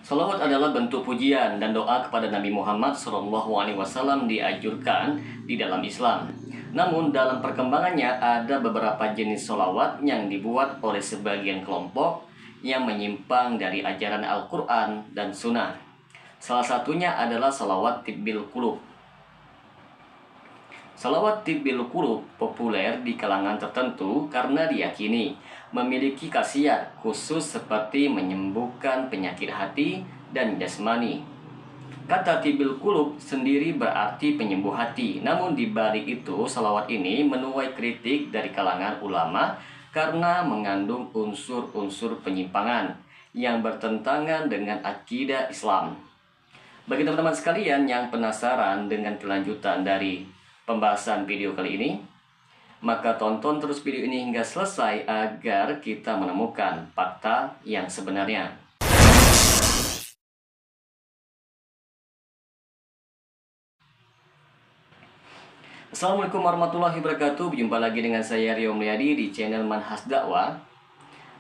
Salawat adalah bentuk pujian dan doa kepada Nabi Muhammad SAW dianjurkan di dalam Islam. Namun dalam perkembangannya ada beberapa jenis salawat yang dibuat oleh sebagian kelompok yang menyimpang dari ajaran Al-Quran dan Sunnah. Salah satunya adalah salawat tibbil qulub. Salawat tibbil qulub populer di kalangan tertentu karena diyakini memiliki khasiat khusus seperti menyembuhkan penyakit hati dan jasmani. Kata tibbil qulub sendiri berarti penyembuh hati. Namun di balik itu, salawat ini menuai kritik dari kalangan ulama karena mengandung unsur-unsur penyimpangan yang bertentangan dengan akidah Islam. Bagi teman-teman sekalian yang penasaran dengan kelanjutan dari pembahasan video kali ini, maka tonton terus video ini hingga selesai agar kita menemukan fakta yang sebenarnya. Assalamualaikum warahmatullahi wabarakatuh. Berjumpa lagi dengan saya Rio Mulyadi di channel Manhaj Dakwah.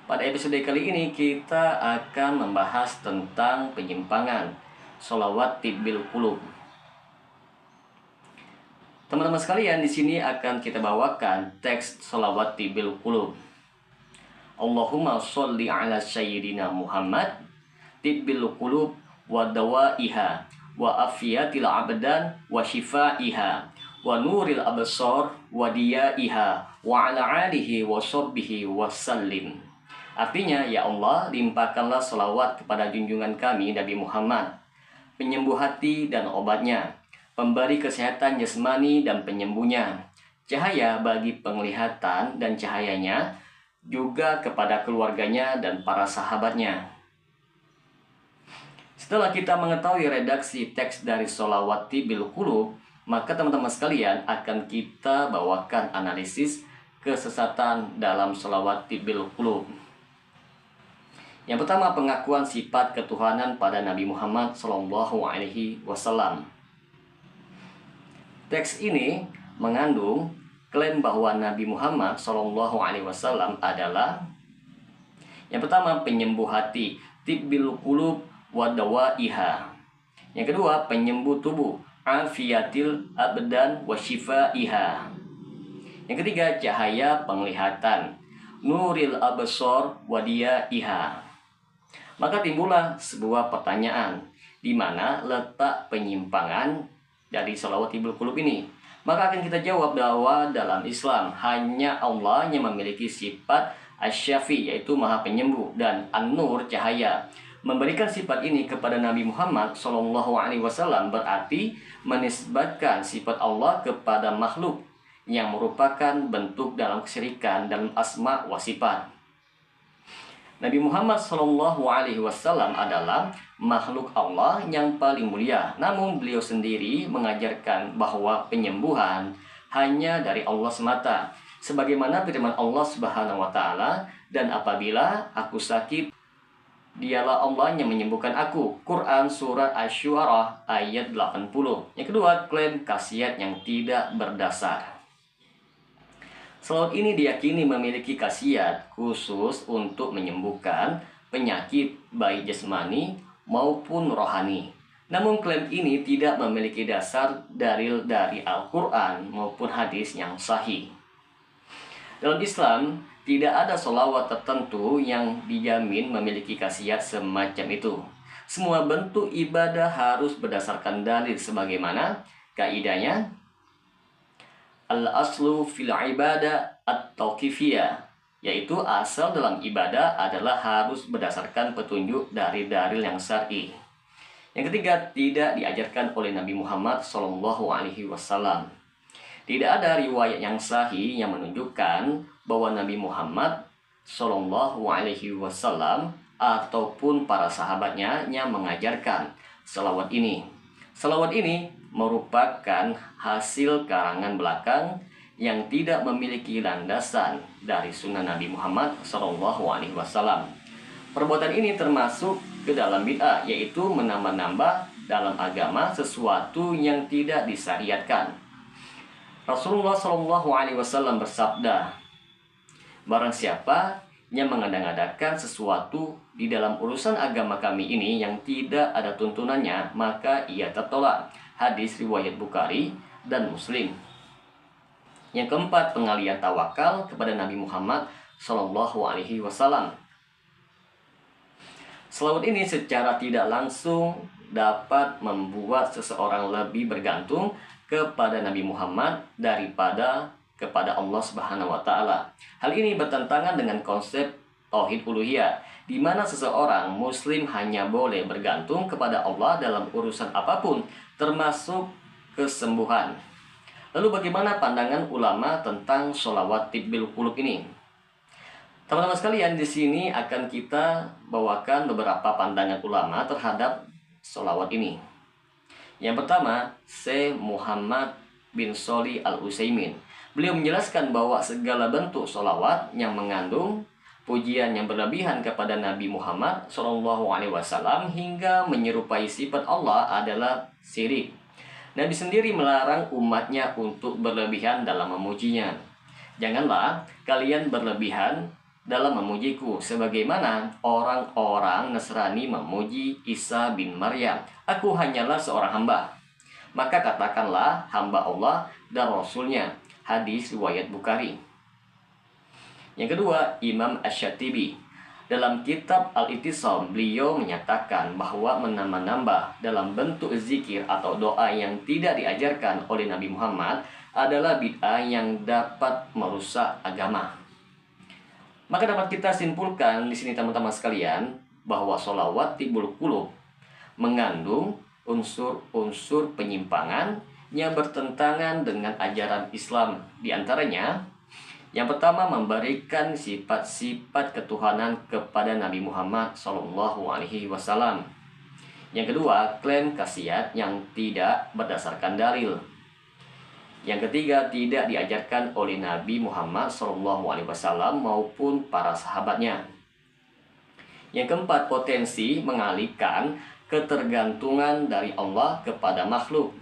Pada episode kali ini kita akan membahas tentang penyimpangan sholawat tibbil qulub. Teman-teman sekalian, di sini akan kita bawakan teks sholawat tibbil qulub. Allahumma sholli ala sayyidina Muhammad tibbil qulub wa dawaiha wa afiyatil abdan wa shifaiha wa nuril absar wa diyaiha wa ala alihi wa sahbihi wa sallim. Artinya, ya Allah, limpahkanlah sholawat kepada junjungan kami Nabi Muhammad, penyembuh hati dan obatnya, pemberi kesehatan jasmani dan penyembuhnya, cahaya bagi penglihatan dan cahayanya, juga kepada keluarganya dan para sahabatnya. Setelah kita mengetahui redaksi teks dari sholawat tibbil qulub, maka teman-teman sekalian akan kita bawakan analisis kesesatan dalam sholawat tibbil qulub. Yang pertama, pengakuan sifat ketuhanan pada Nabi Muhammad SAW. Teks ini mengandung klaim bahwa Nabi Muhammad SAW adalah yang pertama, penyembuh hati, tibbil qulub wa dawaiha. Yang kedua, penyembuh tubuh, afiyatil abdan wa shifaiha. Yang ketiga, cahaya penglihatan, nuril absar wa diyaiha. Maka timbullah sebuah pertanyaan, di mana letak penyimpangan dari sholawat tibbil qulub ini? Maka akan kita jawab bahwa dalam Islam hanya Allah yang memiliki sifat asy-syafi, yaitu maha penyembuh, dan an-nur, cahaya. Memberikan sifat ini kepada Nabi Muhammad SAW berarti menisbatkan sifat Allah kepada makhluk yang merupakan bentuk dalam kesyirikan dalam asma wa sifat. Nabi Muhammad SAW adalah makhluk Allah yang paling mulia. Namun beliau sendiri mengajarkan bahwa penyembuhan hanya dari Allah semata. Sebagaimana firman Allah Subhanahu wa Ta'ala, dan apabila aku sakit, dialah Allah yang menyembuhkan aku. Quran Surat Asy-Syu'ara ayat 80. Yang kedua, klaim khasiat yang tidak berdasar. Salawat ini diyakini memiliki khasiat khusus untuk menyembuhkan penyakit baik jasmani maupun rohani. Namun klaim ini tidak memiliki dasar dalil dari Al-Quran maupun hadis yang sahih. Dalam Islam, tidak ada sholawat tertentu yang dijamin memiliki khasiat semacam itu. Semua bentuk ibadah harus berdasarkan dalil sebagaimana kaidahnya al-aslu fil ibadah at-tauqifiyah, yaitu asal dalam ibadah adalah harus berdasarkan petunjuk dari dalil yang syar'i. Yang ketiga, tidak diajarkan oleh Nabi Muhammad SAW. Tidak ada riwayat yang sahih yang menunjukkan bahwa Nabi Muhammad SAW ataupun para sahabatnya yang mengajarkan salawat ini. Salawat ini merupakan hasil karangan belakang yang tidak memiliki landasan dari sunnah Nabi Muhammad SAW. Perbuatan ini termasuk ke dalam bid'ah, yaitu menambah-nambah dalam agama sesuatu yang tidak disyariatkan. Rasulullah SAW bersabda, barang siapa yang mengada-ngadakan sesuatu di dalam urusan agama kami ini yang tidak ada tuntunannya, maka ia tertolak. Hadis riwayat Bukhari dan Muslim. Yang keempat, pengalian tawakal kepada Nabi Muhammad SAW. Selawat ini secara tidak langsung dapat membuat seseorang lebih bergantung kepada Nabi Muhammad daripada kepada Allah Subhanahu wa taala. Hal ini bertentangan dengan konsep tauhid uluhiyah, di mana seseorang muslim hanya boleh bergantung kepada Allah dalam urusan apapun, termasuk kesembuhan. Lalu bagaimana pandangan ulama tentang sholawat tibbil qulub ini? Teman-teman sekalian, di sini akan kita bawakan beberapa pandangan ulama terhadap sholawat ini. Yang pertama, Syekh Muhammad bin Shalih Al-Utsaimin. Beliau menjelaskan bahwa segala bentuk sholawat yang mengandung pujian yang berlebihan kepada Nabi Muhammad SAW hingga menyerupai sifat Allah adalah syirik. Nabi sendiri melarang umatnya untuk berlebihan dalam memujinya. Janganlah kalian berlebihan dalam memujiku, sebagaimana orang-orang Nasrani memuji Isa bin Maryam. Aku hanyalah seorang hamba. Maka katakanlah hamba Allah dan Rasulnya. Hadis riwayat Bukhari. Yang kedua, Imam Asy-Syatibi. Dalam kitab Al-Ittisam, beliau menyatakan bahwa menambah-nambah dalam bentuk zikir atau doa yang tidak diajarkan oleh Nabi Muhammad adalah bid'ah yang dapat merusak agama. Maka dapat kita simpulkan di sini teman-teman sekalian bahwa sholawat tibbul qulub mengandung unsur-unsur penyimpangan yang bertentangan dengan ajaran Islam. Di antaranya, yang pertama, memberikan sifat-sifat ketuhanan kepada Nabi Muhammad SAW. Yang kedua, klaim khasiat yang tidak berdasarkan dalil. Yang ketiga, tidak diajarkan oleh Nabi Muhammad SAW maupun para sahabatnya. Yang keempat, potensi mengalihkan ketergantungan dari Allah kepada makhluk.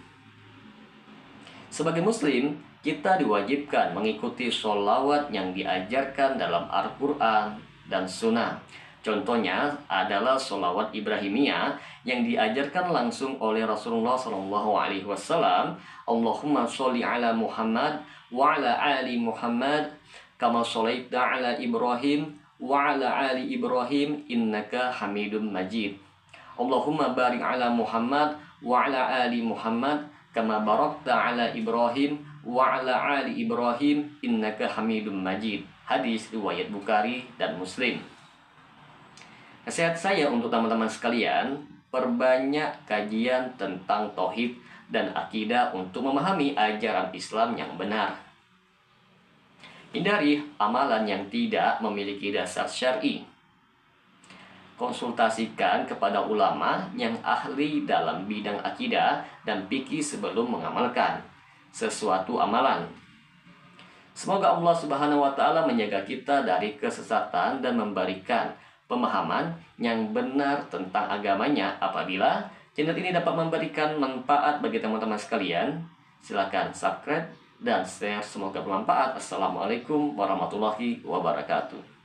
Sebagai muslim, kita diwajibkan mengikuti sholawat yang diajarkan dalam Al-Quran dan Sunnah. Contohnya adalah sholawat Ibrahimiyah yang diajarkan langsung oleh Rasulullah SAW. Allahumma sholli ala Muhammad wa ala ali Muhammad kama sholaita ala Ibrahim wa ala ali Ibrahim innaka hamidun majid. Allahumma barik ala Muhammad wa ala ali Muhammad kama barakta ala Ibrahim wa ala ali Ibrahim innaka hamidun majid. Hadis riwayat Bukhari dan Muslim. Nasihat saya untuk teman-teman sekalian, perbanyak kajian tentang tauhid dan akidah untuk memahami ajaran Islam yang benar. Hindari amalan yang tidak memiliki dasar syar'i. Konsultasikan kepada ulama yang ahli dalam bidang akidah dan fikih sebelum mengamalkan sesuatu amalan. Semoga Allah Subhanahu wa taala menjaga kita dari kesesatan dan memberikan pemahaman yang benar tentang agamanya. Apabila channel ini dapat memberikan manfaat bagi teman-teman sekalian, silakan subscribe dan share, semoga bermanfaat. Assalamualaikum warahmatullahi wabarakatuh.